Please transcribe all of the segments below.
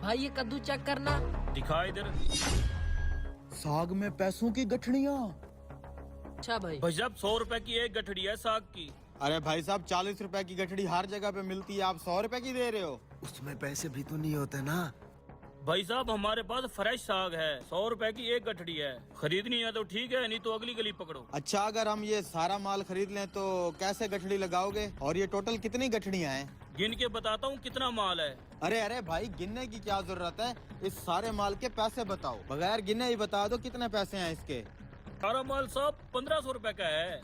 भाई ये कद्दू चेक करना। दिखा इधर। साग में पैसों की गठड़ियाँ। अच्छा भाई। भाई साहब 100 रुपए की एक गठड़ी है साग की। अरे भाई साहब 40 रुपए की गठड़ी हर जगह पे मिलती है, आप 100 रुपए की दे रहे हो? उसमें पैसे भी तो नहीं होते ना। भाई साहब हमारे पास फ्रेश साग है, 100 रुपए की एक गठड़ी है। खरीदनी है तो ठीक है, नहीं तो अगली गली पकड़ो। अच्छा, अगर हम ये सारा माल खरीद लें तो कैसे गठड़ी लगाओगे? और ये टोटल कितनी गठड़ियाँ हैं? गिन के बताता हूँ कितना माल है। अरे अरे भाई, गिनने की क्या जरूरत है? इस सारे माल के पैसे बताओ, बगैर गिने ही बता दो कितने पैसे हैं इसके। सारा माल साहब 1500 रुपए का है।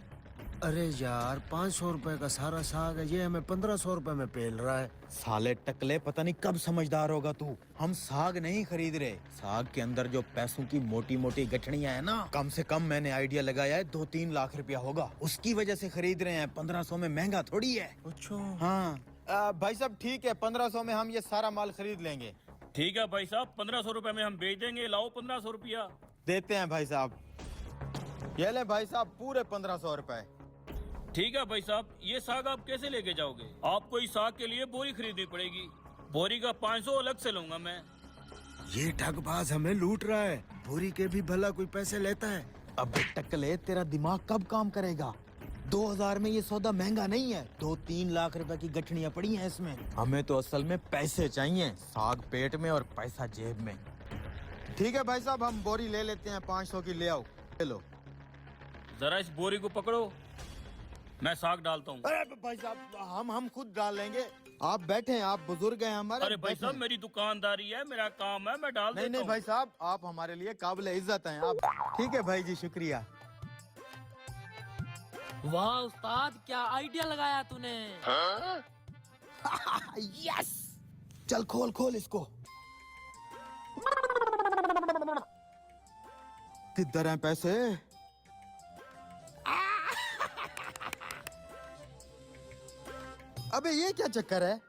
अरे यार 500 रुपए का सारा साग है, ये हमें 1500 रुपए में पेल रहा है। साले टकले, पता नहीं कब समझदार होगा तू। हम साग नहीं खरीद रहे, साग के अंदर जो पैसों की मोटी मोटी गठड़ियाँ है ना, कम से कम मैंने आइडिया लगाया है 2-3 लाख रुपया होगा, उसकी वजह से खरीद रहे हैं। 1500 में महंगा थोड़ी है। अच्छा हाँ भाई साहब ठीक है, 1500 में हम ये सारा माल खरीद लेंगे। ठीक है भाई साहब, 1500 रुपए में हम बेच देंगे। लाओ 1500 रुपया। देते हैं भाई साहब। ये ले भाई साहब पूरे 1500 रुपए। ठीक है भाई साहब, ये साग आप कैसे लेके जाओगे? आपको इस साग के लिए बोरी खरीदनी पड़ेगी। बोरी का 500 अलग से लूंगा मैं। ये ठगबाज हमें लूट रहा है। बोरी के भी भला कोई पैसे लेता है? अबे टकले, तेरा दिमाग कब काम करेगा? 2000 में ये सौदा महंगा नहीं है। 2-3 लाख रुपए की गठड़ियाँ पड़ी हैं इसमें। हमें तो असल में पैसे चाहिए, साग पेट में और पैसा जेब में। ठीक है भाई साहब, हम बोरी ले लेते हैं, 500 की ले आओ। ले लो। जरा इस बोरी को पकड़ो, मैं साग डालता हूँ। अरे भाई साहब हम खुद डाल लेंगे, आप बैठे हैं, आप बुजुर्ग हैं हमारे। अरे भाई साहब मेरी दुकानदारी है, मेरा काम है, मैं डाल नहीं देता नहीं हूँ। भाई साहब, आप हमारे लिए काबिल इज्जत हैं आप। ठीक है भाई जी, शुक्रिया। वाह उस्ताद, क्या आइडिया लगाया तूने। यस, चल खोल खोल इसको। किधर हैं पैसे? अबे ये क्या चक्कर है?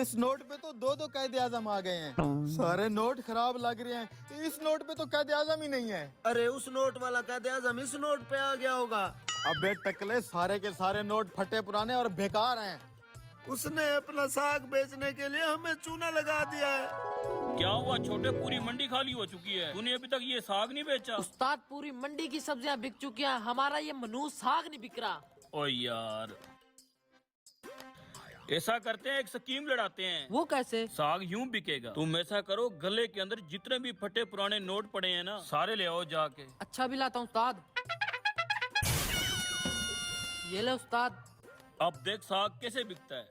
इस नोट पे तो 2-2 कायदे आजम आ गए हैं। सारे नोट खराब लग रहे हैं, इस नोट पे तो कायदे आजम ही नहीं है। अरे उस नोट वाला कायदे आजम इस नोट पे आ गया होगा। अबे टकले, सारे के सारे नोट फटे पुराने और बेकार हैं। उसने अपना साग बेचने के लिए हमें चूना लगा दिया है। क्या हुआ छोटे, पूरी मंडी खाली हो चुकी है, तूने अभी तक ये साग नहीं बेचा? उस्ताद पूरी मंडी की सब्जियां बिक चुकी हैं, हमारा ये मनूस साग नहीं बिक रहा। ओ यार, ऐसा करते हैं, एक स्कीम लड़ाते हैं। वो कैसे? साग यूं बिकेगा, तुम ऐसा करो, गले के अंदर जितने भी फटे पुराने नोट पड़े हैं ना, सारे ले आओ जाके। अच्छा भी लाता हूँ उस्ताद। ये ले उस्ताद। अब देख साग कैसे बिकता है।